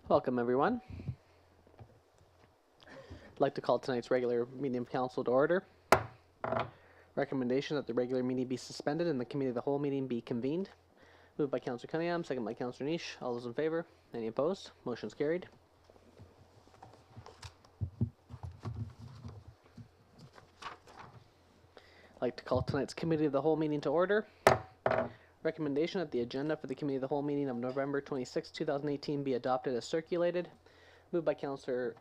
Welcome, everyone. I'd like to call tonight's regular meeting of council to order. Recommendation that the regular meeting be suspended and the committee of the whole meeting be convened. Moved by Councillor Cunningham, second by Councillor Niche. All those in favor? Any opposed? Motion's carried. I'd like to call tonight's committee of the whole meeting to order. Recommendation that the agenda for the committee of the whole meeting of November 26, 2018 be adopted as circulated. Moved by Councillor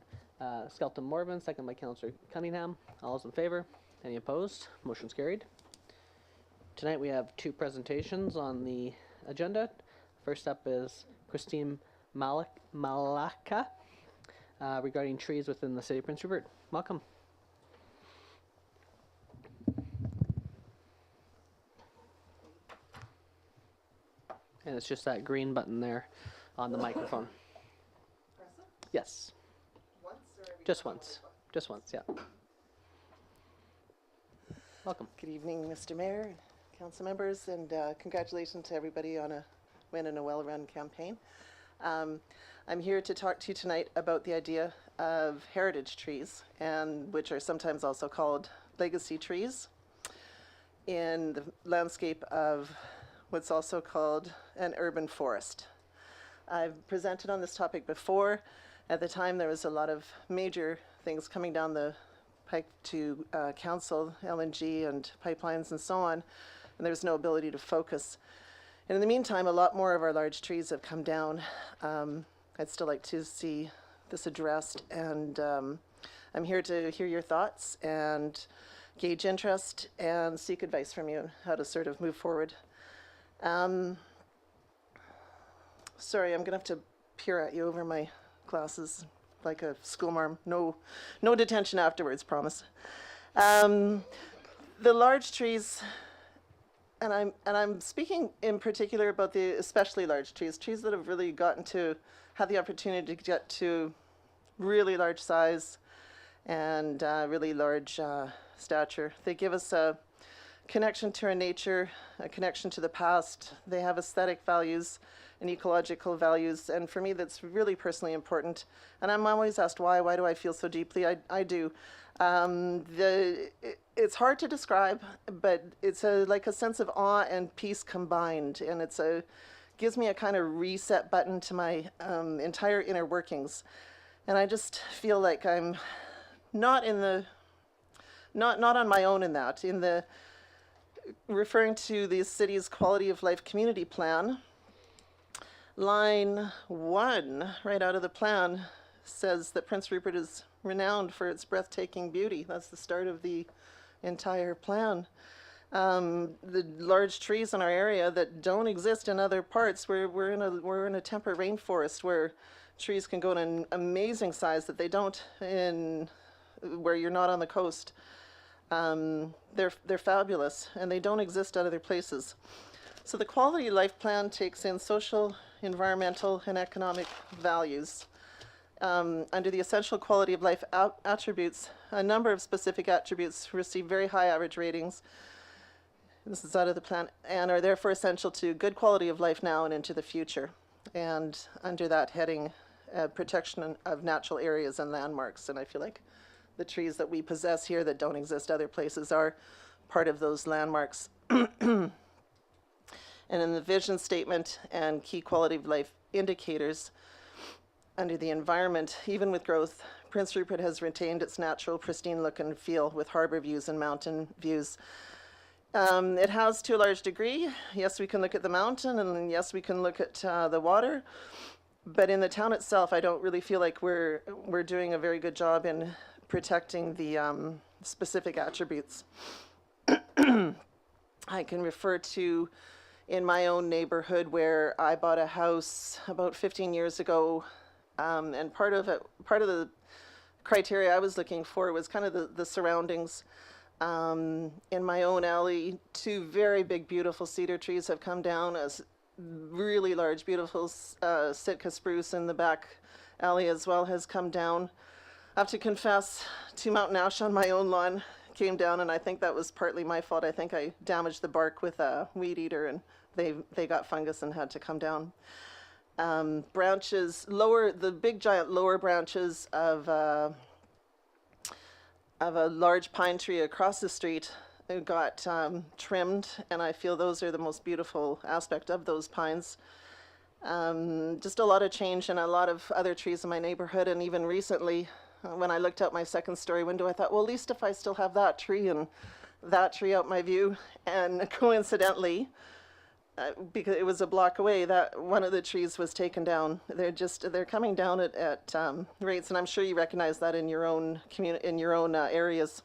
Skelton Morvan, second by Councillor Cunningham. All those in favor? Any opposed? Motion's carried. Tonight we have two presentations on the agenda. First up is Christine Malaka regarding trees within the city of Prince Rupert. Welcome. And it's just that green button there on the microphone. Press it? Yes. Once or every Just time? once. Just once, yeah. Welcome. Good evening, Mr. Mayor and council members, and congratulations to everybody on a win and a well-run campaign. I'm here to talk to you tonight about the idea of heritage trees, and which are sometimes also called legacy trees, in the landscape of what's also called an urban forest. I've presented on this topic before. At the time, there was a lot of major things coming down the pike to council, LNG and pipelines and so on, and there was no ability to focus. And in the meantime, a lot more of our large trees have come down. I'd still like to see this addressed, and I'm here to hear your thoughts and gauge interest and seek advice from you on how to sort of move forward. Sorry, I'm gonna have to peer at you over my glasses like a schoolmarm. No detention afterwards, promise. The large trees, and I'm speaking in particular about the especially large trees that have really gotten to have the opportunity to get to really large size and really large stature. They give us a connection to our nature, a connection to the past. They have aesthetic values and ecological values, and for me that's really personally important. And I'm always asked why do I feel so deeply? I do. It's hard to describe, but it's like a sense of awe and peace combined, and gives me a kind of reset button to my entire inner workings. And I just feel like I'm not on my own in that. Referring to the city's quality of life community plan, line 1 right out of the plan says that Prince Rupert is renowned for its breathtaking beauty. That's the start of the entire plan. The large trees in our area that don't exist in other parts, we're in a temperate rainforest where trees can go to an amazing size that they don't where you're not on the coast. They're fabulous, and they don't exist at other places. So the Quality of Life Plan takes in social, environmental, and economic values. Under the essential quality of life attributes, a number of specific attributes receive very high average ratings. This is out of the plan, and are therefore essential to good quality of life now and into the future. And under that heading, protection of natural areas and landmarks. And I feel like the trees that we possess here that don't exist other places are part of those landmarks. And in the vision statement and key quality of life indicators, under the environment, even with growth, Prince Rupert has retained its natural pristine look and feel with harbor views and mountain views. It has, to a large degree, yes, we can look at the mountain, and yes, we can look at the water, but in the town itself, I don't really feel like we're doing a very good job in protecting the specific attributes. I can refer to in my own neighborhood where I bought a house about 15 years ago, and part of the criteria I was looking for was kind of the surroundings. In my own alley, 2 very big, beautiful cedar trees have come down, as really large, beautiful Sitka spruce in the back alley as well has come down. I have to confess, 2 mountain ash on my own lawn came down, and I think that was partly my fault. I think I damaged the bark with a weed eater, and they got fungus and had to come down. branches, the big giant lower branches of a large pine tree across the street got trimmed, and I feel those are the most beautiful aspect of those pines. Just a lot of change and a lot of other trees in my neighborhood, and even recently when I looked out my second story window, I thought, well, at least if I still have that tree and that tree out my view. And coincidentally, because it was a block away, that one of the trees was taken down. They're coming down at rates, and I'm sure you recognize that in your own areas.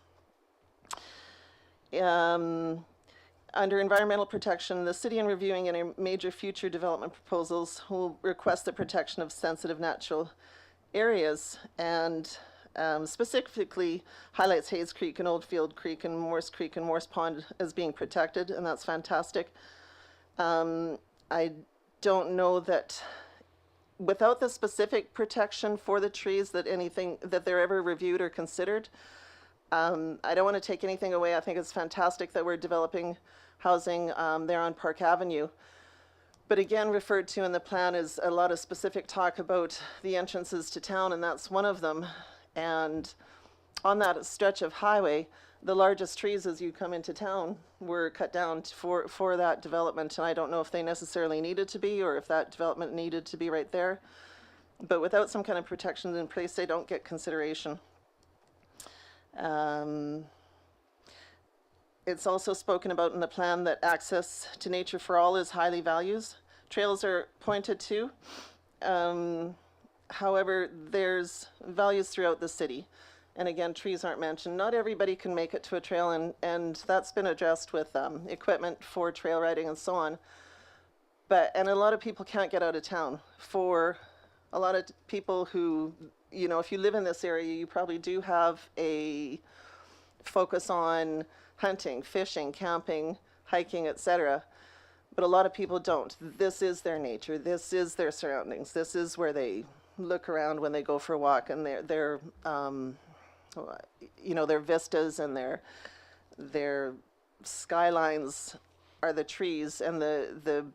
Under environmental protection, the city, in reviewing any major future development proposals, will request the protection of sensitive natural areas, and specifically highlights Hayes Creek and Oldfield Creek and Morse Creek and Morse Pond as being protected, and that's fantastic. I don't know that without the specific protection for the trees that they're ever reviewed or considered. I don't want to take anything away. I think it's fantastic that we're developing housing there on Park Avenue. But again, referred to in the plan is a lot of specific talk about the entrances to town, and that's one of them. And on that stretch of highway, the largest trees as you come into town were cut down for that development, and I don't know if they necessarily needed to be, or if that development needed to be right there. But without some kind of protections in place, they don't get consideration. It's also spoken about in the plan that access to nature for all is highly valued. Trails are pointed to. However, there's values throughout the city. And again, trees aren't mentioned. Not everybody can make it to a trail, and that's been addressed with equipment for trail riding and so on. And a lot of people can't get out of town. For a lot of people who, if you live in this area, you probably do have a focus on hunting, fishing, camping, hiking, etc. But a lot of people don't. This is their nature. This is their surroundings. This is where they look around when they go for a walk, and their vistas and their skylines are the trees and the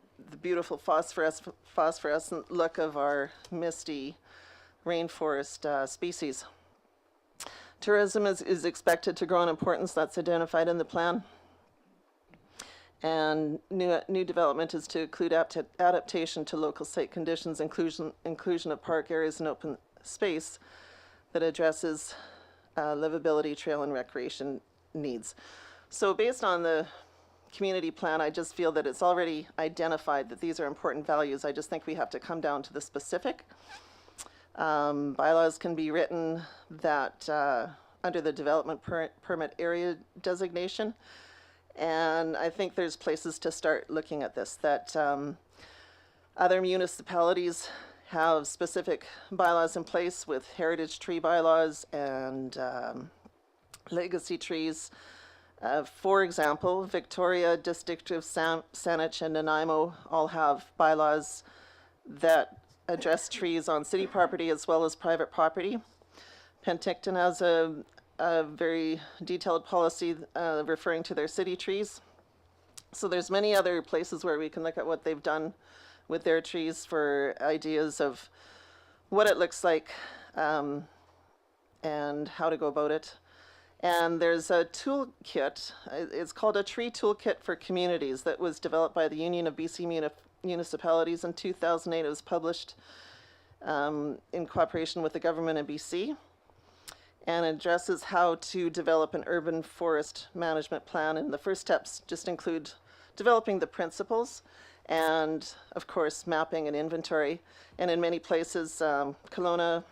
beautiful phosphorescent look of our misty rainforest species. Tourism is expected to grow in importance. That's identified in the plan. And new development is to include adaptation to local site conditions, inclusion of park areas and open space that addresses livability, trail, and recreation needs. So based on the community plan, I just feel that it's already identified that these are important values. I just think we have to come down to the specific. Bylaws can be written that under the development permit area designation. And I think there's places to start looking at this, that other municipalities have specific bylaws in place with heritage tree bylaws and legacy trees. For example, Victoria, District of Saanich, and Nanaimo all have bylaws that address trees on city property as well as private property. Penticton has a very detailed policy referring to their city trees. So there's many other places where we can look at what they've done with their trees for ideas of what it looks like and how to go about it. And there's a toolkit, it's called a tree toolkit for communities, that was developed by the Union of BC Municipalities in 2008. It was published in cooperation with the government of BC, and addresses how to develop an urban forest management plan. And the first steps just include developing the principles and, of course, mapping and inventory. And in many places, Kelowna,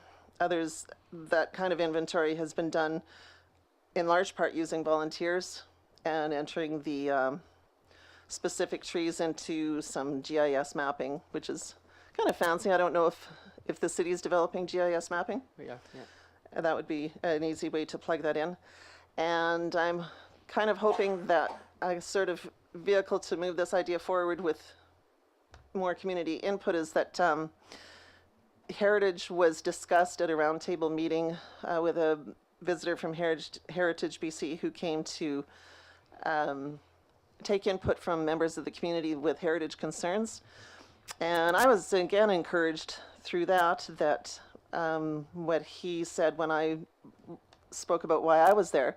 others, that kind of inventory has been done in large part using volunteers and entering the specific trees into some GIS mapping, which is kind of fancy. I don't know if the city is developing GIS mapping. Yeah. That would be an easy way to plug that in. And I'm kind of hoping that a sort of vehicle to move this idea forward with more community input is that heritage was discussed at a roundtable meeting with a visitor from Heritage BC who came to take input from members of the community with heritage concerns. And I was again encouraged through that what he said when I spoke about why I was there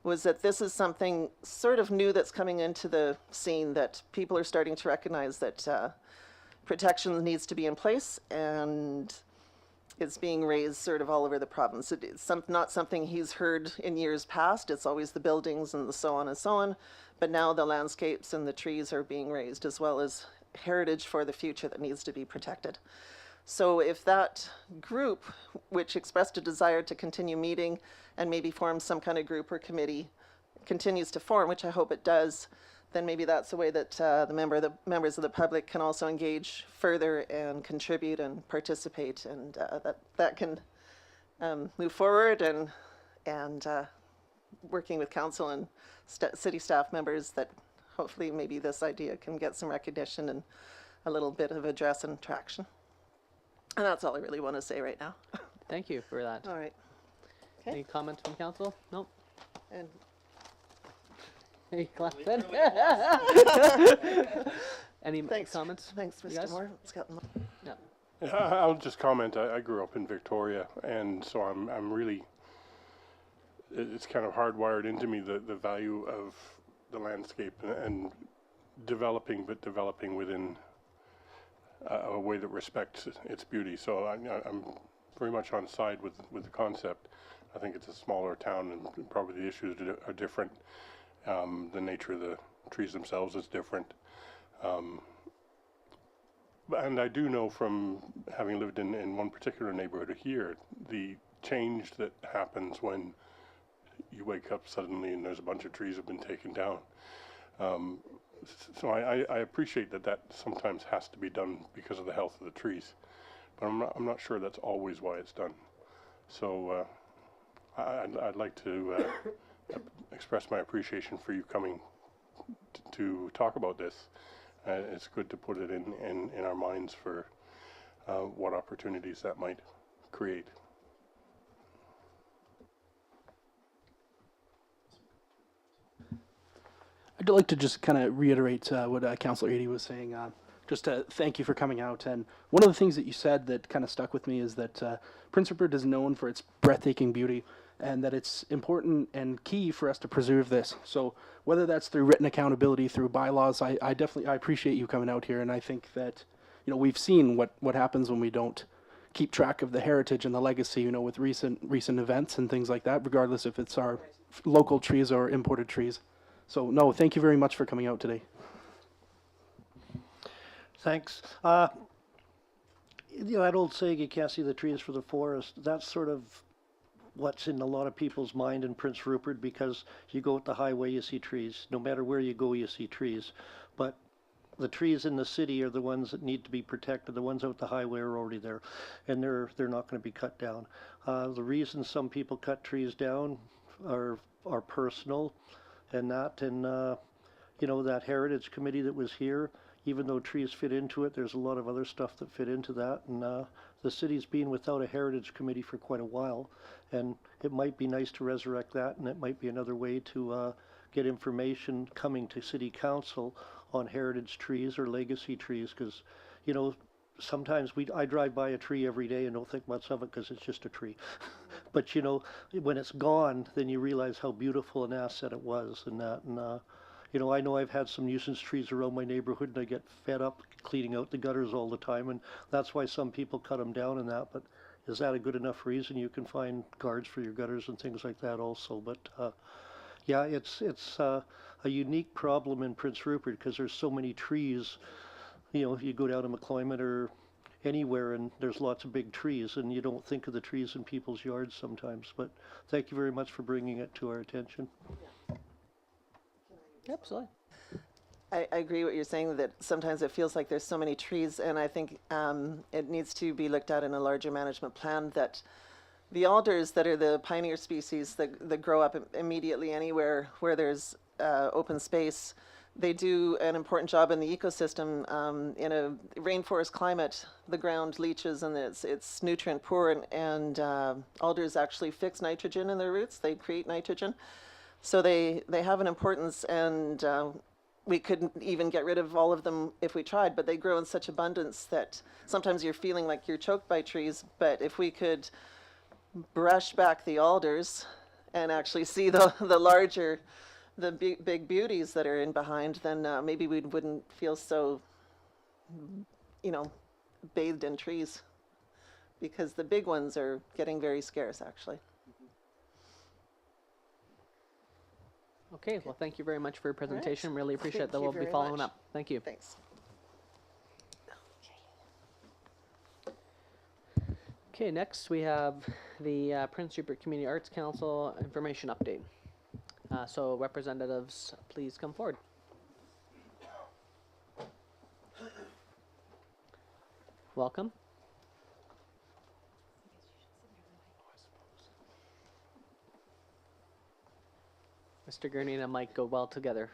was that this is something sort of new that's coming into the scene, that people are starting to recognize that protection needs to be in place, and it's being raised sort of all over the province. It's not something he's heard in years past. It's always the buildings and the so on and so on, but now the landscapes and the trees are being raised, as well as heritage for the future that needs to be protected. So if that group, which expressed a desire to continue meeting and maybe form some kind of group or committee, continues to form, which I hope it does, then maybe that's a way that the members of the public can also engage further and contribute and participate, and that can move forward, and working with council and city staff members, that hopefully maybe this idea can get some recognition and a little bit of address and traction. And that's all I really want to say right now. Thank you for that. All right. Any comments from council? Nope. And Hey, clapping. Any comments? Thanks, you Mr. guys? Moore. Scott. No. I'll just comment. I grew up in Victoria, and so I'm really. It's kind of hardwired into me the value of the landscape and developing within a way that respects its beauty. So I'm very much on side with the concept. I think it's a smaller town, and probably the issues are different. The nature of the trees themselves is different. And I do know from having lived in one particular neighborhood here, the change that happens when you wake up suddenly and there's a bunch of trees have been taken down. So I appreciate that sometimes has to be done because of the health of the trees, but I'm not sure that's always why it's done. So I'd like to express my appreciation for you coming to talk about this. It's good to put it in our minds for what opportunities that might create. I'd like to just kind of reiterate what Councillor Eadie was saying. Just to thank you for coming out. And one of the things that you said that kind of stuck with me is that Prince Rupert is known for its breathtaking beauty, and that it's important and key for us to preserve this. So whether that's through written accountability, through bylaws, I appreciate you coming out here, and I think that, you know, we've seen what happens when we don't keep track of the heritage and the legacy, you know, with recent events and things like that, regardless if it's our local trees or imported trees. So no, thank you very much for coming out today. Thanks. You know, that old saying, you can't see the trees for the forest, that's sort of what's in a lot of people's mind in Prince Rupert, because you go up the highway, you see trees. No matter where you go, you see trees. But the trees in the city are the ones that need to be protected. The ones out the highway are already there, and they're not going to be cut down. The reason some people cut trees down are personal, and you know, that Heritage Committee that was here, even though trees fit into it, there's a lot of other stuff that fit into that, and the city's been without a Heritage Committee for quite a while, and it might be nice to resurrect that, and it might be another way to get information coming to City Council on heritage trees or legacy trees, because, you know, sometimes I drive by a tree every day and don't think much of it because it's just a tree. But, you know, when it's gone, then you realize how beautiful an asset it was, and that, and you know I've had some nuisance trees around my neighborhood, and I get fed up cleaning out the gutters all the time, and that's why some people cut them down and that. But is that a good enough reason? You can find guards for your gutters and things like that also. But yeah, it's a unique problem in Prince Rupert because there's so many trees. You know, you go down to McCloyman or anywhere and there's lots of big trees, and you don't think of the trees in people's yards sometimes. But thank you very much for bringing it to our attention. Absolutely. I agree what you're saying, that sometimes it feels like there's so many trees, and I think it needs to be looked at in a larger management plan, that the alders that are the pioneer species that grow up immediately anywhere where there's open space, they do an important job in the ecosystem. In a rainforest climate, the ground leaches and it's nutrient poor, and alders actually fix nitrogen in their roots. They create nitrogen. So they have an importance, and we couldn't even get rid of all of them if we tried, but they grow in such abundance that sometimes you're feeling like you're choked by trees. But if we could brush back the alders and actually see the larger, the big beauties that are in behind, then maybe we wouldn't feel so, bathed in trees, because the big ones are getting very scarce, actually. Okay, well, thank you very much for your presentation. Really appreciate Thank that. you We'll be very following much. up. Thank you. Thanks. Okay, next we have the Prince Rupert Community Arts Council information update. So representatives, please come forward. Welcome. Mr. Gurney and Mike go well together.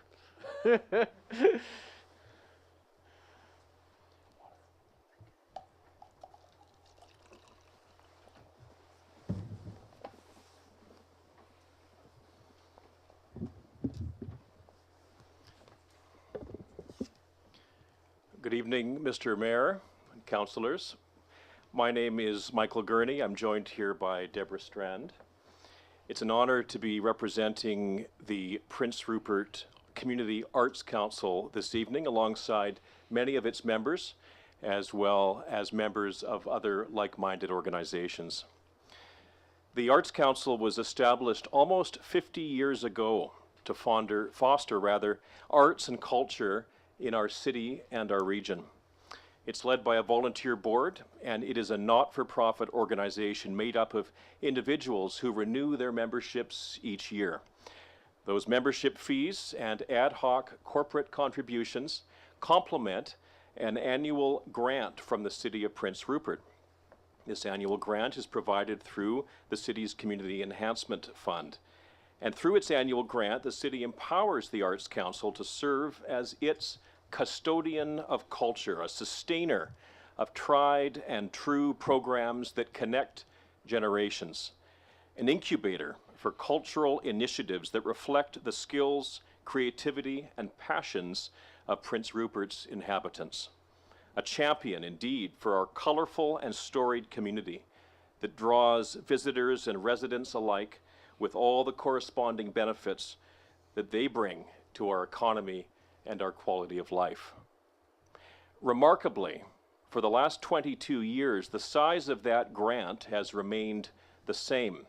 Good evening, Mr. Mayor and councillors. My name is Michael Gurney. I'm joined here by Deborah Strand. It's an honor to be representing the Prince Rupert Community Arts Council this evening alongside many of its members, as well as members of other like-minded organizations. The Arts Council was established almost 50 years ago to foster arts and culture in our city and our region. It's led by a volunteer board, and it is a not-for-profit organization made up of individuals who renew their memberships each year. Those membership fees and ad hoc corporate contributions complement an annual grant from the City of Prince Rupert. This annual grant is provided through the city's Community Enhancement Fund. And through its annual grant, the city empowers the Arts Council to serve as its custodian of culture, a sustainer of tried and true programs that connect generations, an incubator for cultural initiatives that reflect the skills, creativity, and passions of Prince Rupert's inhabitants, a champion indeed for our colorful and storied community that draws visitors and residents alike with all the corresponding benefits that they bring to our economy and our quality of life. Remarkably, for the last 22 years, the size of that grant has remained the same.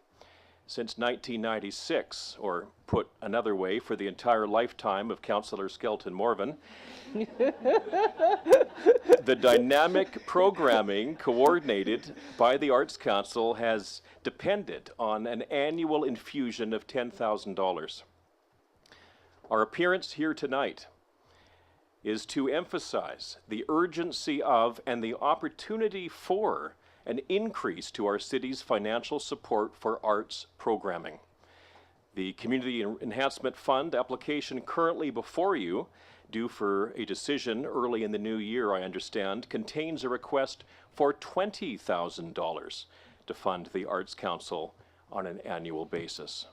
Since 1996, or put another way, for the entire lifetime of Councillor Skelton Morvan, the dynamic programming coordinated by the Arts Council has depended on an annual infusion of $10,000. Our appearance here tonight is to emphasize the urgency of and the opportunity for an increase to our city's financial support for arts programming. The Community Enhancement Fund application currently before you, due for a decision early in the new year, I understand, contains a request for $20,000 to fund the Arts Council on an annual basis.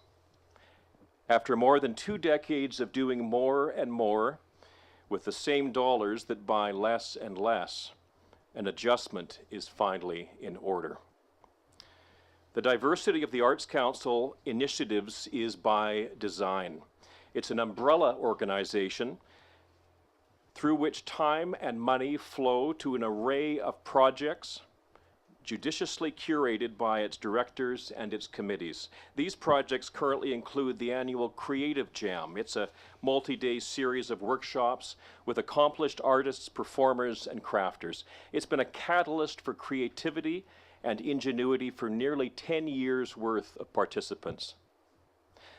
After more than 2 decades of doing more and more with the same dollars that buy less and less, an adjustment is finally in order. The diversity of the Arts Council initiatives is by design. It's an umbrella organization through which time and money flow to an array of projects judiciously curated by its directors and its committees. These projects currently include the annual Creative Jam. It's a multi-day series of workshops with accomplished artists, performers, and crafters. It's been a catalyst for creativity and ingenuity for nearly 10 years' worth of participants.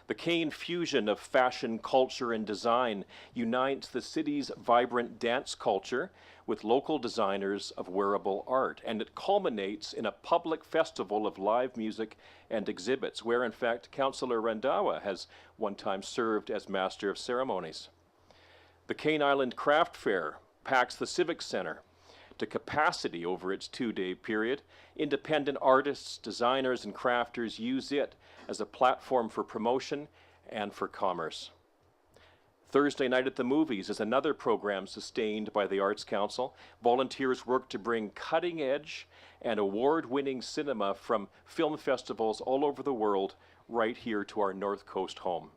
The Cane fusion of fashion, culture, and design unites the city's vibrant dance culture with local designers of wearable art, and it culminates in a public festival of live music and exhibits, where in fact Councillor Randawa has one time served as Master of Ceremonies. The Cane Island Craft Fair packs the Civic Center to capacity over its 2-day period. Independent artists, designers, and crafters use it as a platform for promotion and for commerce. Thursday Night at the Movies is another program sustained by the Arts Council. Volunteers work to bring cutting-edge and award-winning cinema from film festivals all over the world right here to our North Coast home.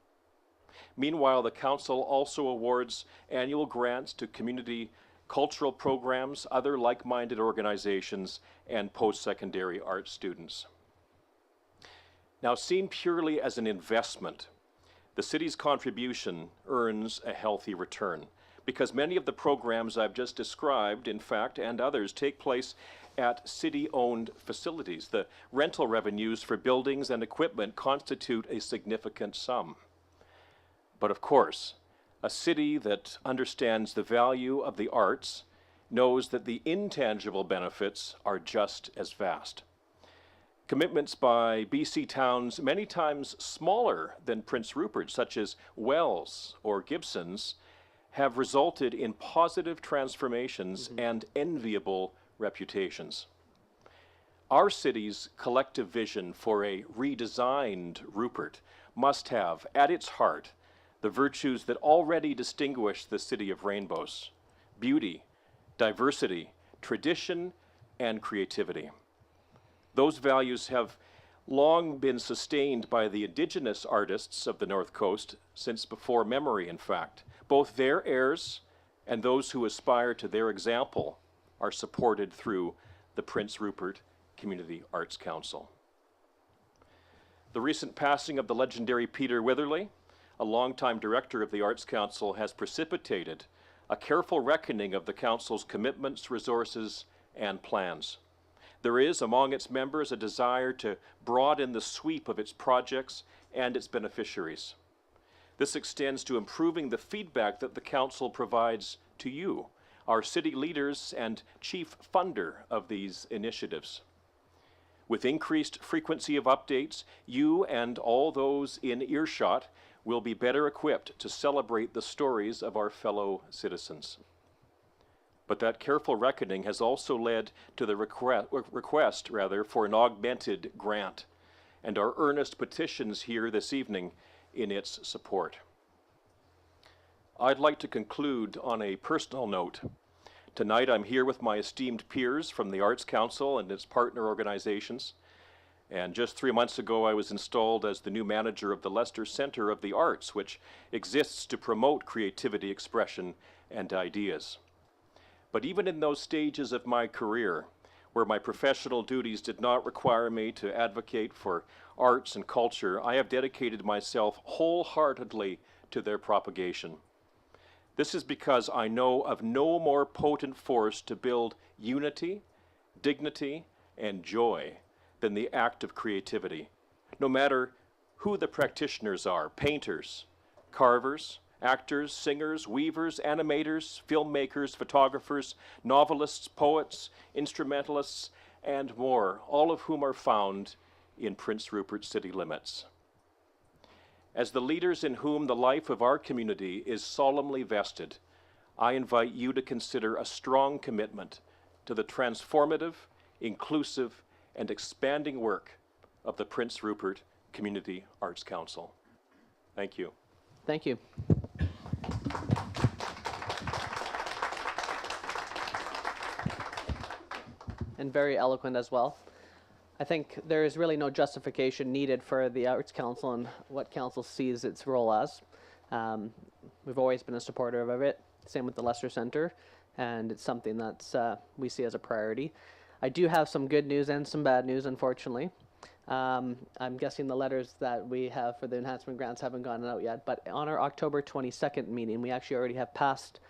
Meanwhile, the Council also awards annual grants to community cultural programs, other like-minded organizations, and post-secondary art students. Now, seen purely as an investment, the city's contribution earns a healthy return because many of the programs I've just described, in fact, and others, take place at city-owned facilities. The rental revenues for buildings and equipment constitute a significant sum. But of course, a city that understands the value of the arts knows that the intangible benefits are just as vast. Commitments by BC towns many times smaller than Prince Rupert, such as Wells or Gibson's, have resulted in positive transformations and enviable reputations. Our city's collective vision for a redesigned Rupert must have, at its heart, the virtues that already distinguish the City of Rainbows: beauty, diversity, tradition, and creativity. Those values have long been sustained by the Indigenous artists of the North Coast since before memory, in fact. Both their heirs and those who aspire to their example are supported through the Prince Rupert Community Arts Council. The recent passing of the legendary Peter Witherley, a longtime director of the Arts Council, has precipitated a careful reckoning of the Council's commitments, resources, and plans. There is, among its members, a desire to broaden the sweep of its projects and its beneficiaries. This extends to improving the feedback that the Council provides to you, our city leaders and chief funder of these initiatives. With increased frequency of updates, you and all those in earshot will be better equipped to celebrate the stories of our fellow citizens. But that careful reckoning has also led to the request for an augmented grant, and our earnest petitions here this evening in its support. I'd like to conclude on a personal note. Tonight I'm here with my esteemed peers from the Arts Council and its partner organizations. And just 3 months ago, I was installed as the new manager of the Lester Center of the Arts, which exists to promote creativity, expression, and ideas. But even in those stages of my career, where my professional duties did not require me to advocate for arts and culture, I have dedicated myself wholeheartedly to their propagation. This is because I know of no more potent force to build unity, dignity, and joy than the act of creativity, no matter who the practitioners are: painters, carvers, actors, singers, weavers, animators, filmmakers, photographers, novelists, poets, instrumentalists, and more, all of whom are found in Prince Rupert city limits. As the leaders in whom the life of our community is solemnly vested, I invite you to consider a strong commitment to the transformative, inclusive, and expanding work of the Prince Rupert Community Arts Council. Thank you. Thank you. And very eloquent as well. I think there is really no justification needed for the Arts Council and what Council sees its role as. We've always been a supporter of it, same with the Lester Center, and it's something that we see as a priority. I do have some good news and some bad news, unfortunately. I'm guessing the letters that we have for the enhancement grants haven't gone out yet, but on our October 22nd meeting, we actually already have passed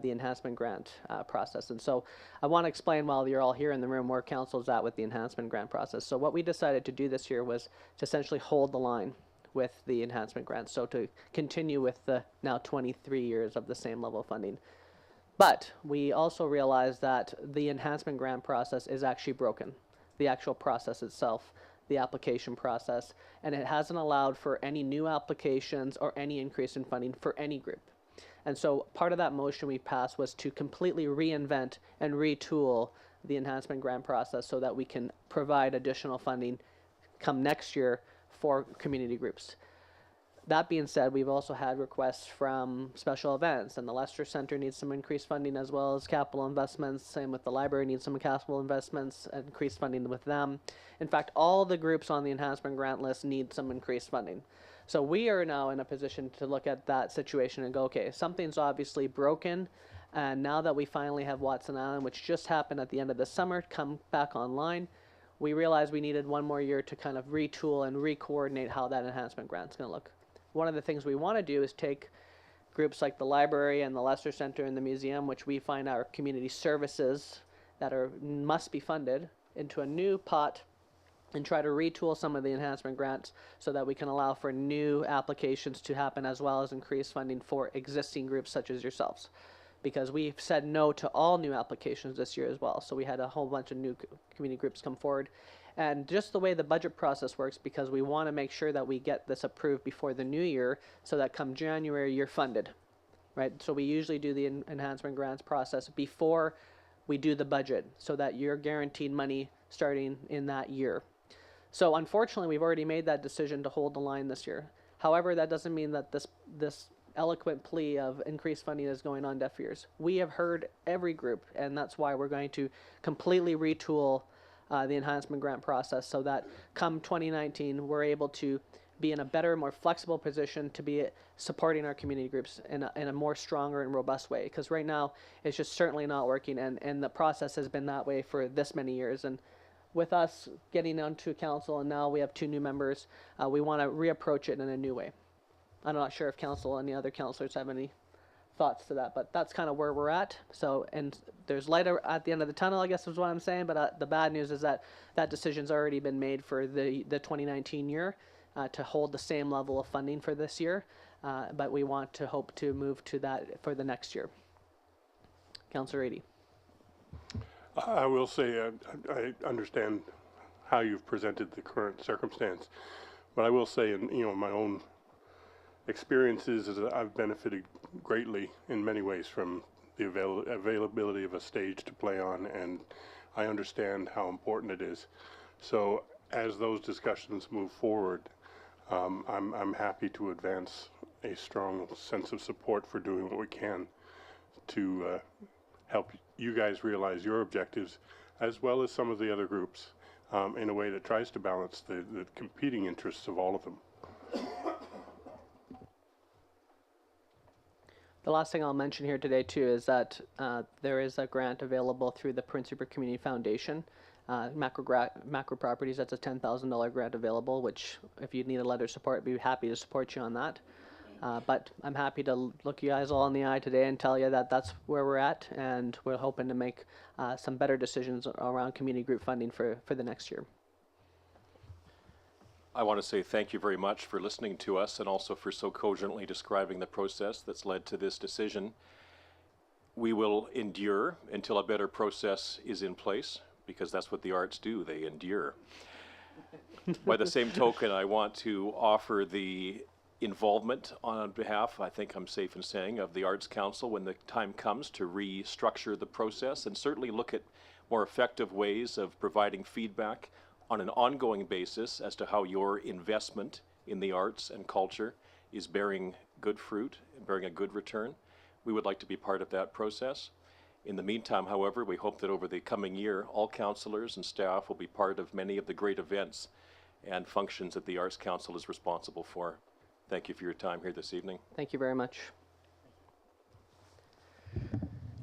the enhancement grant process. And so I want to explain, while you're all here in the room, where Council's at with the enhancement grant process. So what we decided to do this year was to essentially hold the line with the enhancement grants, so to continue with the now 23 years of the same level of funding. But we also realized that the enhancement grant process is actually broken, the actual process itself, the application process, and it hasn't allowed for any new applications or any increase in funding for any group. And so part of that motion we passed was to completely reinvent and retool the enhancement grant process so that we can provide additional funding come next year for community groups. That being said, we've also had requests from special events, and the Leicester Center needs some increased funding as well as capital investments. Same with the library needs some capital investments, increased funding with them. In fact, all the groups on the enhancement grant list need some increased funding. So we are now in a position to look at that situation and go, okay, something's obviously broken. And now that we finally have Watson Island, which just happened at the end of the summer, come back online, we realized we needed one more year to kind of retool and re-coordinate how that enhancement grant's going to look. One of the things we want to do is take groups like the library and the Leicester Center and the museum, which we find are community services that must be funded, into a new pot and try to retool some of the enhancement grants so that we can allow for new applications to happen as well as increase funding for existing groups such as yourselves. Because we've said no to all new applications this year as well. So we had a whole bunch of new community groups come forward. And just the way the budget process works, because we want to make sure that we get this approved before the new year so that come January you're funded, right? So we usually do the enhancement grants process before we do the budget so that you're guaranteed money starting in that year. So unfortunately, we've already made that decision to hold the line this year. However, that doesn't mean that this eloquent plea of increased funding is going on deaf ears. We have heard every group, and that's why we're going to completely retool the enhancement grant process so that come 2019, we're able to be in a better, more flexible position to be supporting our community groups in a more stronger and robust way. Because right now, it's just certainly not working, and the process has been that way for this many years. And with us getting onto council, and now we have 2 new members, we want to reapproach it in a new way. I'm not sure if council, any other councillors have any thoughts to that, but that's kind of where we're at. So, and there's light at the end of the tunnel, I guess is what I'm saying, but the bad news is that that decision's already been made for the 2019 year to hold the same level of funding for this year, but we want to hope to move to that for the next year. Councillor Eadie. I will say I understand how you've presented the current circumstance, but I will say, in my own experiences, is that I've benefited greatly in many ways from the availability of a stage to play on, and I understand how important it is. So as those discussions move forward, I'm happy to advance a strong sense of support for doing what we can to help you guys realize your objectives, as well as some of the other groups, in a way that tries to balance the competing interests of all of them. The last thing I'll mention here today too is that there is a grant available through the Prince Rupert Community Foundation, Macro Properties. That's a $10,000 grant available, which if you need a letter of support, I'd be happy to support you on that. But I'm happy to look you guys all in the eye today and tell you that that's where we're at, and we're hoping to make some better decisions around community group funding for the next year. I want to say thank you very much for listening to us and also for so cogently describing the process that's led to this decision. We will endure until a better process is in place, because that's what the arts do, they endure. By the same token, I want to offer the involvement on behalf, I think I'm safe in saying, of the Arts Council when the time comes to restructure the process, and certainly look at more effective ways of providing feedback on an ongoing basis as to how your investment in the arts and culture is bearing good fruit and bearing a good return. We would like to be part of that process. In the meantime, however, we hope that over the coming year, all councillors and staff will be part of many of the great events and functions that the Arts Council is responsible for. Thank you for your time here this evening. Thank you very much.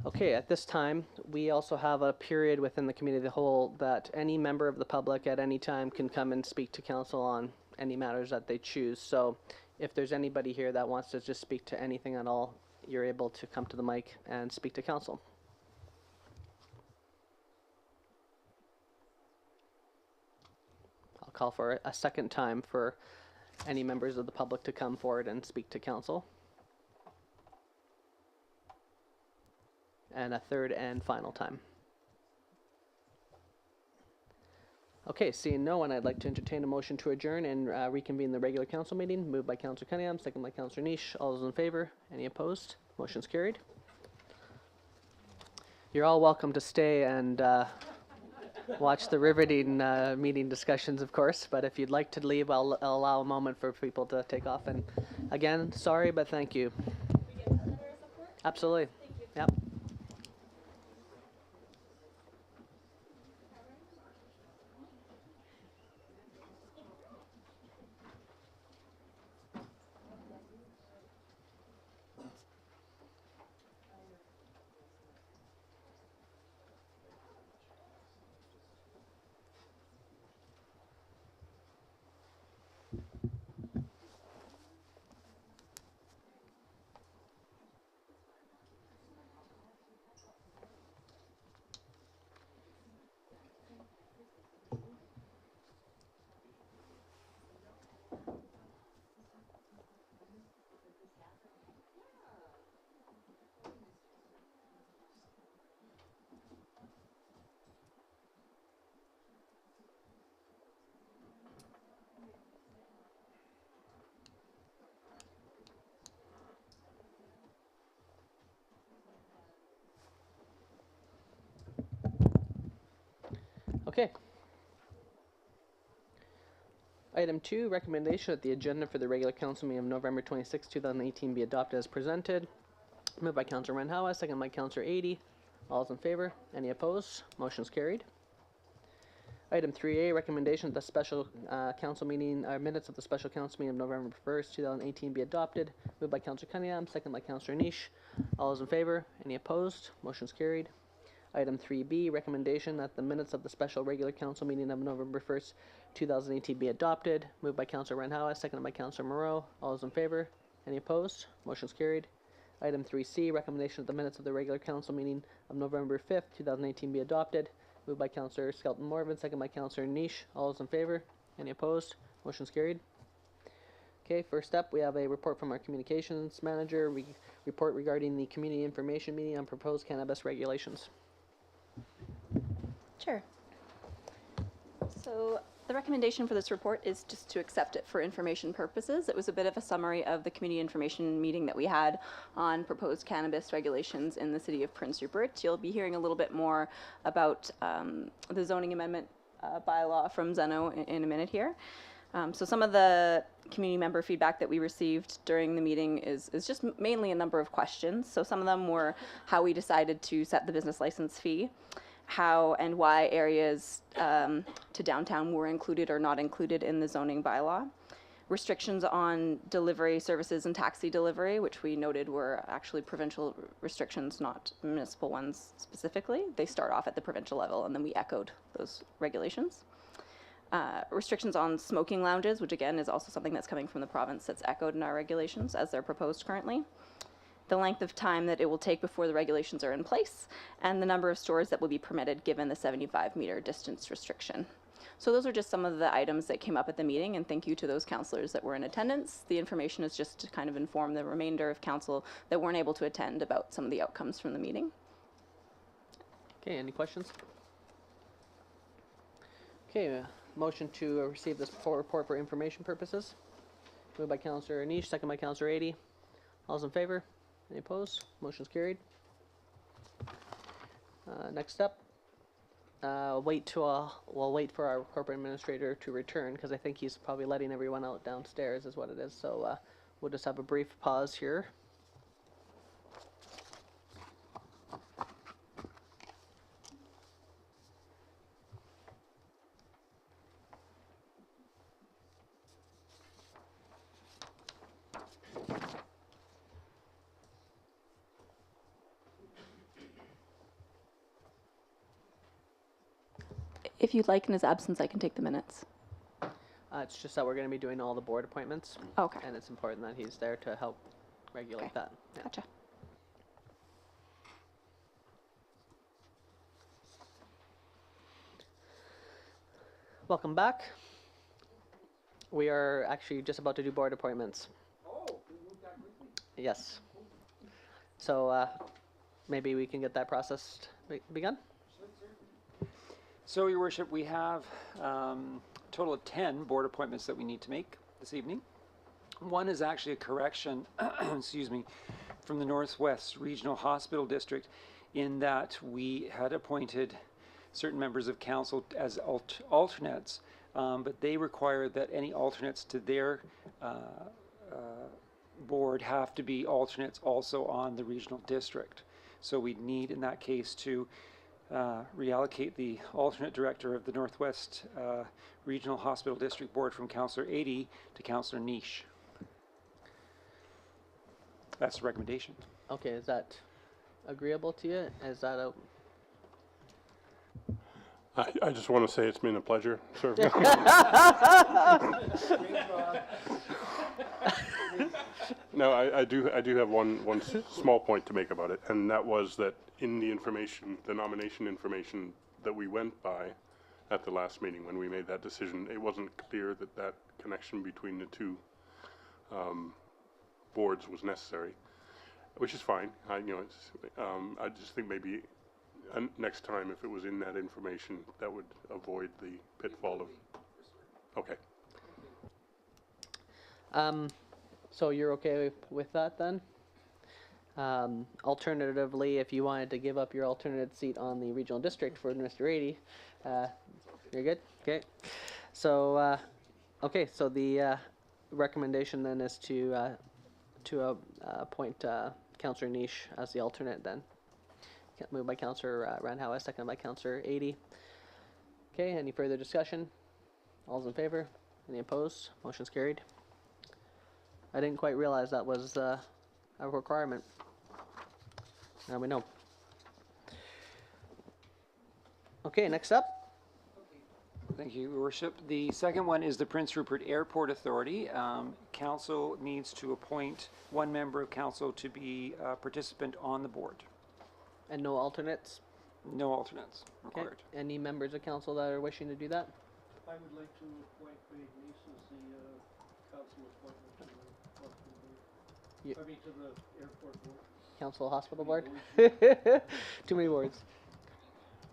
Okay, at this time, we also have a period within the committee of the whole that any member of the public at any time can come and speak to council on any matters that they choose. So if there's anybody here that wants to just speak to anything at all, you're able to come to the mic and speak to council. I'll call for a second time for any members of the public to come forward and speak to council. And a third and final time. Okay, seeing no one, I'd like to entertain a motion to adjourn and reconvene the regular council meeting. Moved by Councillor Cunningham, second by Councillor Niche. All those in favor? Any opposed? Motion's carried. You're all welcome to stay and watch the riveting meeting discussions, of course. But if you'd like to leave, I'll allow a moment for people to take off. And again, sorry, but thank you. Absolutely. Yep. Okay. Item 2, recommendation that the agenda for the regular council meeting of November 26, 2018 be adopted as presented. Moved by Councillor Renhowa, second by Councillor Adie. All those in favor? Any opposed? Motion's carried. Item 3A, recommendation that the special council meeting, minutes of the special council meeting of November 1st, 2018 be adopted. Moved by Councillor Cunningham, second by Councillor Niche. All those in favor? Any opposed? Motion's carried. Item 3B, recommendation that the minutes of the special regular council meeting of November 1st, 2018 be adopted. Moved by Councillor Renhowa, seconded by Councillor Moreau. All those in favor? Any opposed? Motion's carried. Item 3C, recommendation that the minutes of the regular council meeting of November 5th, 2018 be adopted. Moved by Councillor Skelton Morvan, seconded by Councillor Niche. All those in favor? Any opposed? Motion's carried. Okay, first up, we have a report from our communications manager. Report regarding the community information meeting on proposed cannabis regulations. Sure. So the recommendation for this report is just to accept it for information purposes. It was a bit of a summary of the community information meeting that we had on proposed cannabis regulations in the city of Prince Rupert. You'll be hearing a little bit more about the zoning amendment bylaw from Zeno in a minute here. So some of the community member feedback that we received during the meeting is just mainly a number of questions. So some of them were how we decided to set the business license fee, how and why areas to downtown were included or not included in the zoning bylaw, restrictions on delivery services and taxi delivery, which we noted were actually provincial restrictions, not municipal ones specifically. They start off at the provincial level, and then we echoed those regulations. Restrictions on smoking lounges, which again is also something that's coming from the province that's echoed in our regulations as they're proposed currently. The length of time that it will take before the regulations are in place, and the number of stores that will be permitted given the 75-meter distance restriction. So those are just some of the items that came up at the meeting, and thank you to those councillors that were in attendance. The information is just to kind of inform the remainder of council that weren't able to attend about some of the outcomes from the meeting. Okay, any questions? Okay, motion to receive this report for information purposes. Moved by Councillor Niche, second by Councillor Adie. All those in favor? Any opposed? Motion's carried. Next up, we'll wait for our corporate administrator to return because I think he's probably letting everyone out downstairs is what it is. So we'll just have a brief pause here. If you'd like, in his absence, I can take the minutes. It's just that we're going to be doing all the board appointments. Okay. And it's important that he's there to help regulate Okay. that. Yeah. Gotcha. Welcome back. We are actually just about to do board appointments. Oh, we moved that quickly? Yes. So maybe we can get that process begun? So, Your Worship, we have a total of 10 board appointments that we need to make this evening. One is actually a correction, excuse me, from the Northwest Regional Hospital District in that we had appointed certain members of council as alternates, but they require that any alternates to their board have to be alternates also on the regional district. So we need, in that case, to reallocate the alternate director of the Northwest Regional Hospital District Board from Councillor Adie to Councillor Niche. That's the recommendation. Okay, is that agreeable to you? Is that a I just want to say it's been a pleasure serving. No, I do have one small point to make about it, and that was that in the information, the nomination information that we went by at the last meeting when we made that decision, it wasn't clear that that connection between the two boards was necessary, which is fine. I just think maybe next time if it was in that information, that would avoid the pitfall of. Okay. So you're okay with that then? Alternatively, if you wanted to give up your alternate seat on the regional district for Mr. Adie, you're good? Okay. So, okay, so the recommendation then is to appoint Councillor Niche as the alternate then. Moved by Councillor Randhawa, seconded by Councillor Adie. Okay, any further discussion? All's in favor? Any opposed? Motion's carried. I didn't quite realize that was a requirement. Now we know. Okay, next up. Thank you, Your Worship. The second one is the Prince Rupert Airport Authority. Council needs to appoint one member of council to be a participant on the board. And no alternates? No alternates Okay. required. Any members of council that are wishing to do that? I would like to appoint Craig Neese as the council appointment to the hospital You- board. I mean, to the airport board. Council Hospital Board? Too many words.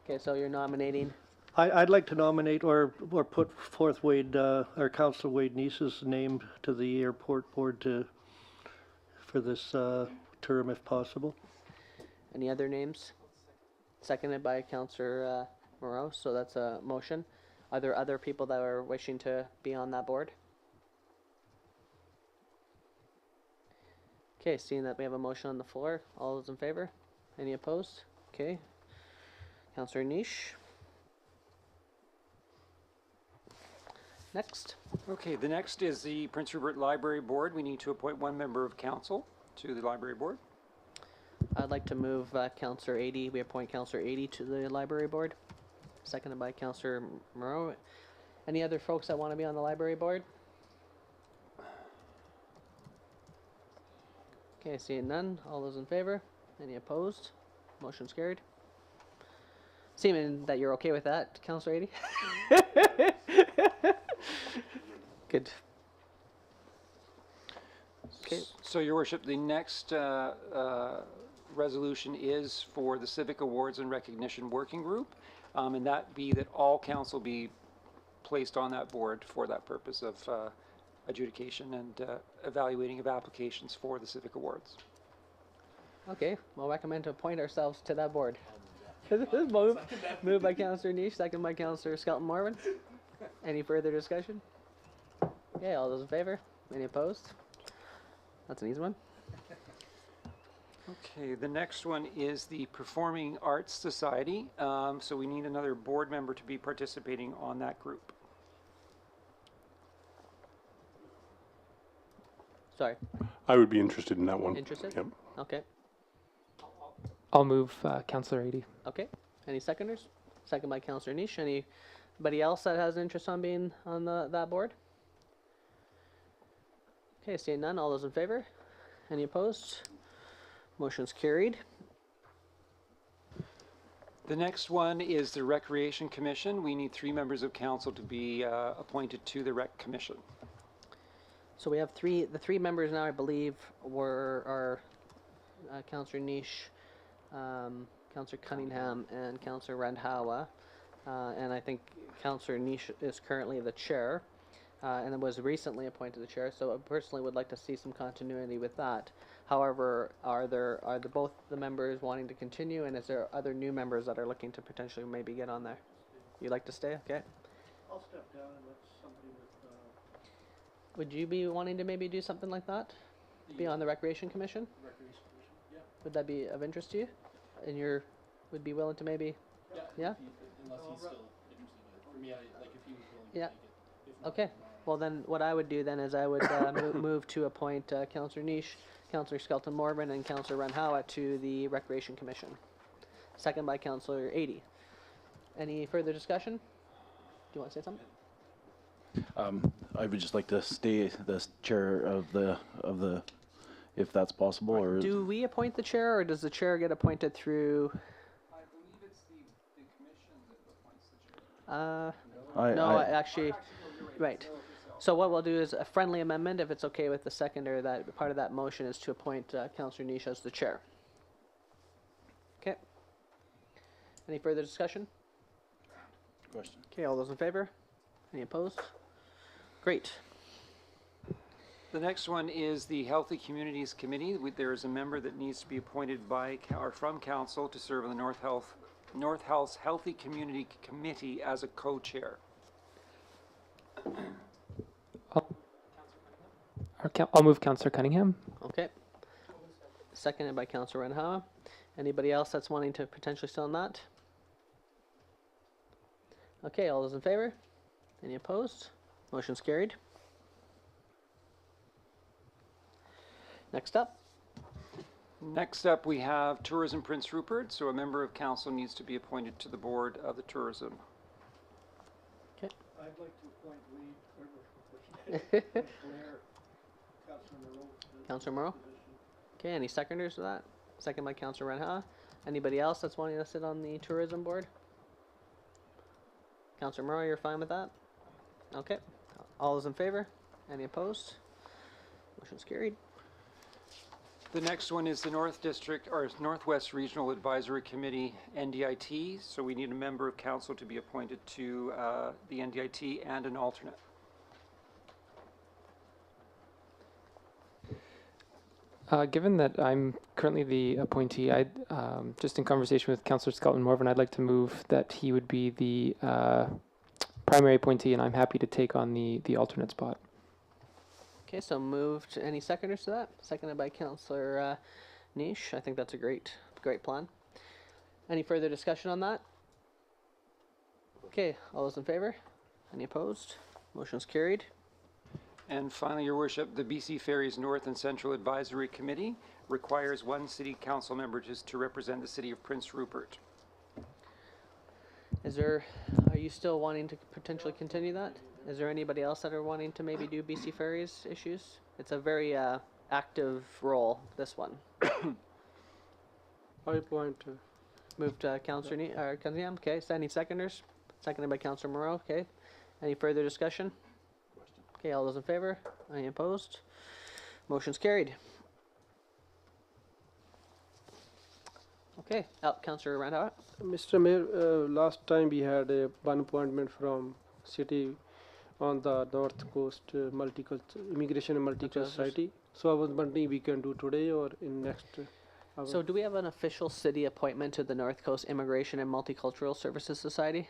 Okay, so you're nominating. I'd like to nominate or put forth Wade, or Council Wade Neese's name to the airport board for this term if possible. Any other names? Seconded by Councillor Moreau, so that's a motion. Are there other people that are wishing to be on that board? Okay, seeing that we have a motion on the floor, all those in favor? Any opposed? Okay. Councillor Niche. Next. Okay, the next is the Prince Rupert Library Board. We need to appoint one member of council to the library board. I'd like to move Councillor Adie. We appoint Councillor Adie to the library board. Seconded by Councillor Moreau. Any other folks that want to be on the library board? Okay, seeing none. All those in favor? Any opposed? Motion's carried. Seeming that you're okay with that, Councillor Adie? Good. Okay. So, Your Worship, the next resolution is for the Civic Awards and Recognition Working Group, and that be that all council be placed on that board for that purpose of adjudication and evaluating of applications for the Civic Awards. Okay, we'll recommend to appoint ourselves to that board. Moved by Councillor Niche, second by Councillor Skelton Marvin. Any further discussion? Okay, all those in favor? Any opposed? That's an easy one. Okay, the next one is the Performing Arts Society. So we need another board member to be participating on that group. Sorry, I would be interested in that one. interested? Yep. Okay, I'll move Councillor Adie. okay. Any seconders? Second by Councillor Niche. Anybody else that has an interest on being on that board? Okay, seeing none. All those in favor? Any opposed? Motion's carried. The next one is the Recreation Commission. We need 3 members of council to be appointed to the Rec Commission. So we have the three members now, I believe, are Councillor Niche, Councillor Cunningham, and Councillor Randhawa. And I think Councillor Niche is currently the chair, and was recently appointed the chair, so I personally would like to see some continuity with that. However, are the both the members wanting to continue, and is there other new members that are looking to potentially maybe get on there? You'd like to stay? Okay. I'll step down and let somebody with, Would you be wanting to maybe do something like that? Be on the Recreation Commission? Recreation Commission. Yeah. Would that be of interest to you? And would be willing to maybe? Yeah? Unless he's still interested. For me, if he was willing Yeah. to take it. If not, Okay. Well, then what I would do then is I would move to appoint Councillor Niche, Councillor Skelton Morvan, and Councillor Renhowa to the Recreation Commission. Second by Councillor 80. Any further discussion? Do you want to say something? I would just like to stay the chair of the, if that's possible, or Do we appoint the chair, or does the chair get appointed through? I believe it's the commission that appoints the chair. No, actually, right. So what we'll do is a friendly amendment, if it's okay with the seconder, that part of that motion is to appoint Councillor Niche as the chair. Okay. Any further discussion? question. Okay, all those in favor? Any opposed? Great. The next one is the Healthy Communities Committee. There is a member that needs to be appointed by or from council to serve on the North Health Healthy Community Committee as a co-chair. I'll move Councillor Cunningham. Okay. Seconded by Councillor Renhowa. Anybody else that's wanting to potentially still on that? Okay, all those in favor? Any opposed? Motion's carried. Next up. Next up, we have Tourism Prince Rupert. So a member of council needs to be appointed to the board of the tourism. I'd like to appoint Lee, Blair, Councilor Moreau. Councillor Moreau? Okay, any seconders to that? Second by Councillor Renha. Anybody else that's wanting to sit on the tourism board? Councillor Moreau, you're fine with that? Okay. All those in favor? Any opposed? Motion's carried. The next one is the Northwest Regional Advisory Committee, NDIT. So we need a member of council to be appointed to the NDIT and an alternate. Given that I'm currently the appointee, just in conversation with Councillor Skelton Morvan, I'd like to move that he would be the primary appointee, and I'm happy to take on the alternate spot. Okay, so moved. Any seconders to that? Seconded by Councillor Niche. I think that's a great plan. Any further discussion on that? Okay, all those in favor? Any opposed? Motion's carried. And finally, Your Worship, the BC Ferries North and Central Advisory Committee requires one city council member just to represent the city of Prince Rupert. Are you still wanting to potentially continue that? Is there anybody else that are wanting to maybe do BC Ferries issues? It's a very active role, this one. I point. Moved to Councillor Cunningham. Okay, so any seconders? Seconded by Councillor Moreau. Okay. Any further discussion? Okay, all those in favor? Any opposed? Motion's carried. Okay, Councillor Randhawa. Mr. Mayor, last time we had one appointment from city on the North Coast Immigration and Multicultural Society. So I was wondering we can do today or in next hour. So do we have an official city appointment to the North Coast Immigration and Multicultural Services Society?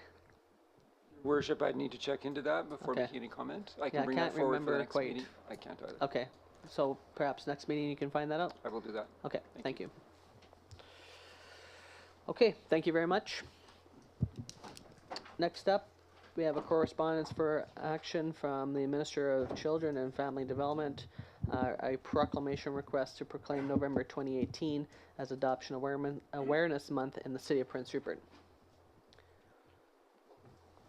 Worship, I'd need to check into that before Okay. making any comment. I Yeah, can I bring can't that forward for the remember next quite. meeting. I can't either. Okay, so perhaps next meeting you can find that out? I will do that. Okay, thank you. Okay, thank you very much. Next up, we have a correspondence for action from the Minister of Children and Family Development, a proclamation request to proclaim November 2018 as Adoption Awareness Month in the City of Prince Rupert.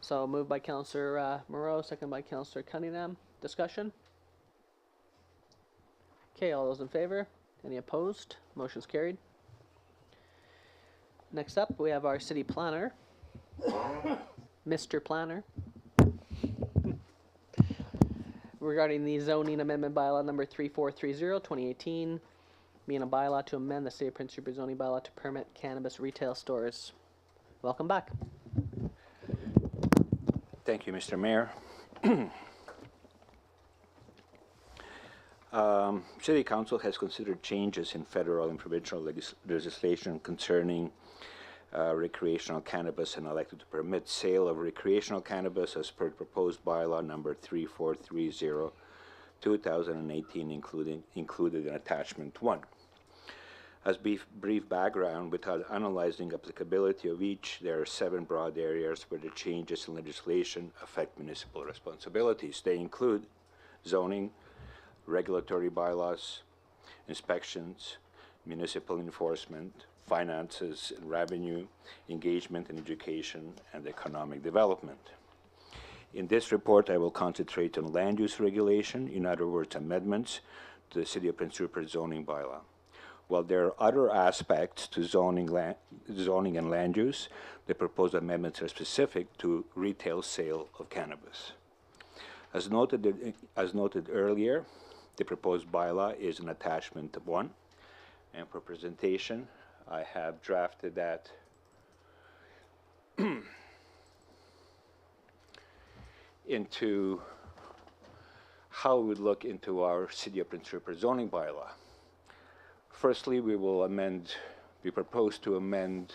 So moved by Councillor Moreau, second by Councillor Cunningham. Discussion? Okay, all those in favor? Any opposed? Motion's carried. Next up, we have our city planner, Mr. Planner, regarding the zoning amendment bylaw number 3430, 2018, being a bylaw to amend the City of Prince Rupert zoning bylaw to permit cannabis retail stores. Welcome back. Thank you, Mr. Mayor. City Council has considered changes in federal and provincial legislation concerning recreational cannabis and elected to permit sale of recreational cannabis as per proposed bylaw number 3430 2018 included in attachment 1. As brief background, without analyzing applicability of each, there are 7 broad areas where the changes in legislation affect municipal responsibilities. They include zoning, regulatory bylaws, inspections, municipal enforcement, finances and revenue, engagement and education, and economic development. In this report, I will concentrate on land use regulation, in other words, amendments to the City of Prince Rupert zoning bylaw. While there are other aspects to zoning and land use, the proposed amendments are specific to retail sale of cannabis. As noted earlier, the proposed bylaw is an attachment 1, and for presentation, I have drafted that into how we would look into our City of Prince Rupert zoning bylaw. Firstly, we propose to amend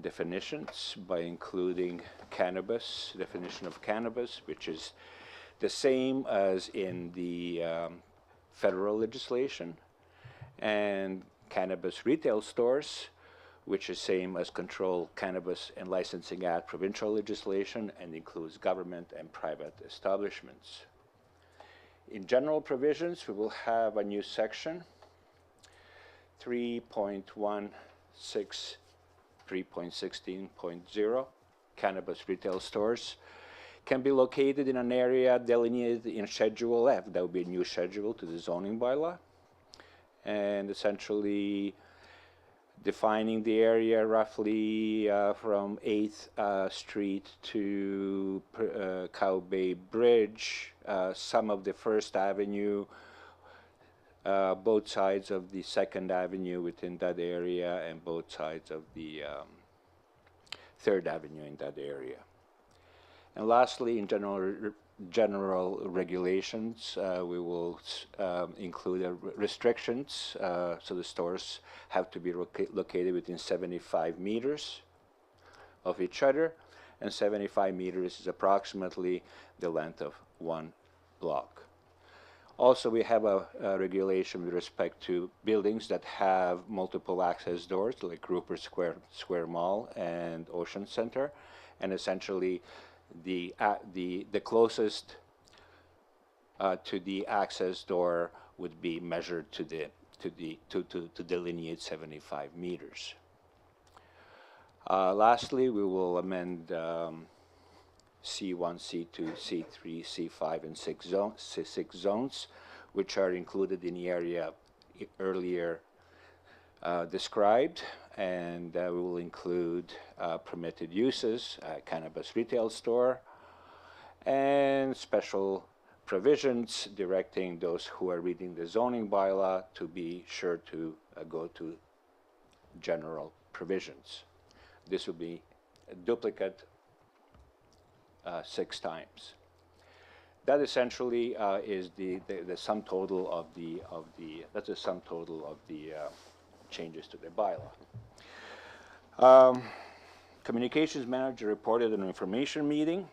definitions by including cannabis, definition of cannabis, which is the same as in the federal legislation, and cannabis retail stores, which is same as Controlled Cannabis and Licensing Act provincial legislation and includes government and private establishments. In general provisions, we will have a new section, 3.16.0, cannabis retail stores can be located in an area delineated in Schedule F. That would be a new schedule to the zoning bylaw, and essentially defining the area roughly from 8th Street to Cow Bay Bridge, some of the 1st Avenue, both sides of the 2nd Avenue within that area, and both sides of the 3rd Avenue in that area. And lastly, in general regulations, we will include restrictions, so the stores have to be located within 75 meters of each other, and 75 meters is approximately the length of 1 block. Also, we have a regulation with respect to buildings that have multiple access doors, like Rupert Square Mall and Ocean Center, and essentially the closest to the access door would be measured to delineate 75 meters. Lastly, we will amend C1, C2, C3, C5, and 6 zones, which are included in the area earlier described, and we will include permitted uses, cannabis retail store, and special provisions directing those who are reading the zoning bylaw to be sure to go to general provisions. This will be a duplicate 6 times. That essentially is the sum total of the that's the sum total of the changes to the bylaw. Communications manager reported an information meeting.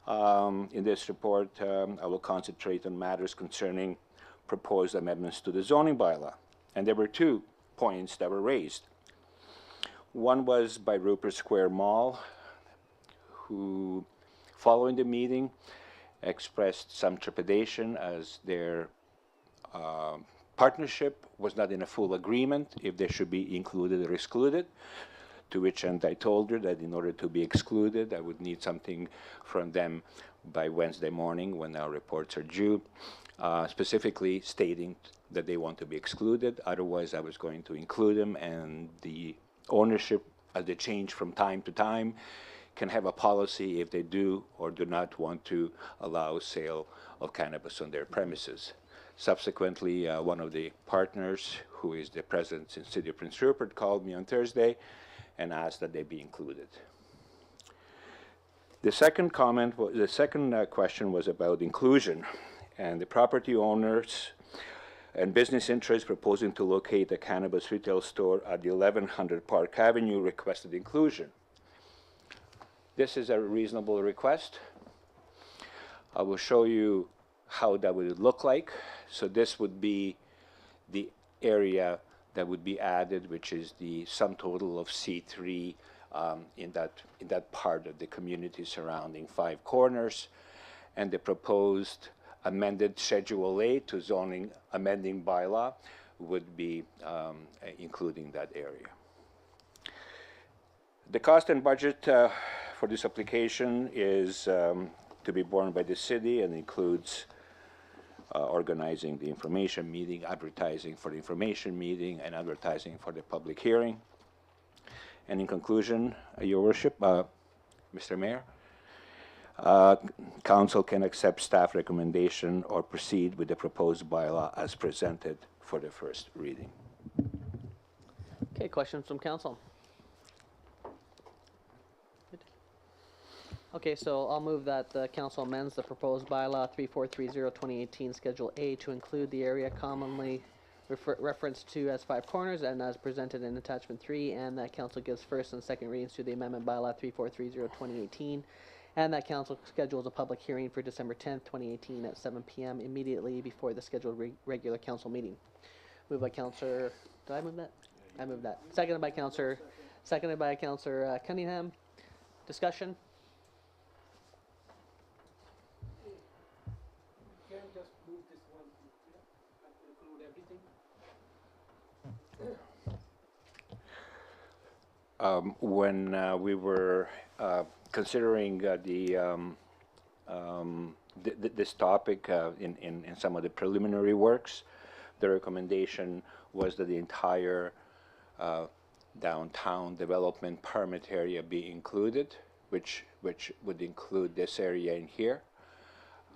In this report, I will concentrate on matters concerning proposed amendments to the zoning bylaw, and there were 2 points that were raised. One was by Rupert Square Mall, who, following the meeting, expressed some trepidation as their partnership was not in a full agreement if they should be included or excluded, to which end I told her that in order to be excluded, I would need something from them by Wednesday morning when our reports are due, specifically stating that they want to be excluded. Otherwise, I was going to include them, and the ownership, as they change from time to time, can have a policy if they do or do not want to allow sale of cannabis on their premises. Subsequently, one of the partners, who is the president in the City of Prince Rupert, called me on Thursday and asked that they be included. The second question was about inclusion, And the property owners and business interests proposing to locate a cannabis retail store at 1100 Park Avenue requested inclusion. This is a reasonable request. I will show you how that would look like. So this would be the area that would be added, which is the sum total of C3 in that part of the community surrounding Five Corners, and the proposed amended Schedule A to zoning amending bylaw would be including that area. The cost and budget for this application is to be borne by the city and includes organizing the information meeting, advertising for the information meeting, and advertising for the public hearing. And in conclusion, Your Worship, Mr. Mayor, Council can accept staff recommendation or proceed with the proposed bylaw as presented for the first reading. Okay, questions from council? Good. Okay, so I'll move that the council amends the proposed bylaw 3430-2018 Schedule A to include the area commonly referenced to as Five Corners and as presented in Attachment 3, and that council gives first and second readings to the amendment bylaw 3430-2018, and that council schedules a public hearing for December 10th, 2018 at 7 p.m. immediately before the scheduled regular council meeting. Moved by Councillor, did I move that? I moved that. Seconded by Councillor Cunningham. Discussion? You can just move this one and include everything. When we were considering this topic in some of the preliminary works, the recommendation was that the entire downtown development permit area be included, which would include this area in here.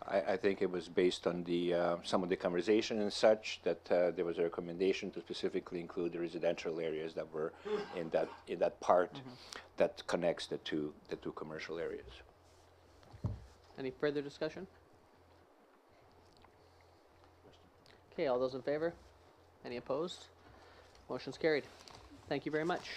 I think it was based on the some of the conversation and such that there was a recommendation to specifically include the residential areas that were in that part that connects the two commercial areas. Any further discussion? Okay, all those in favor? Any opposed? Motion's carried. Thank you very much.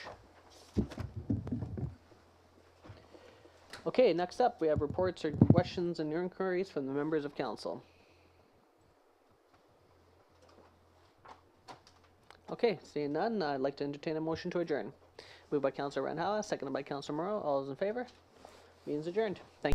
Okay, next up we have reports or questions and inquiries from the members of council. Okay, seeing none, I'd like to entertain a motion to adjourn. Moved by Councillor Randhawa, seconded by Councillor Morrow. All those in favor? Meeting's adjourned. Thank you.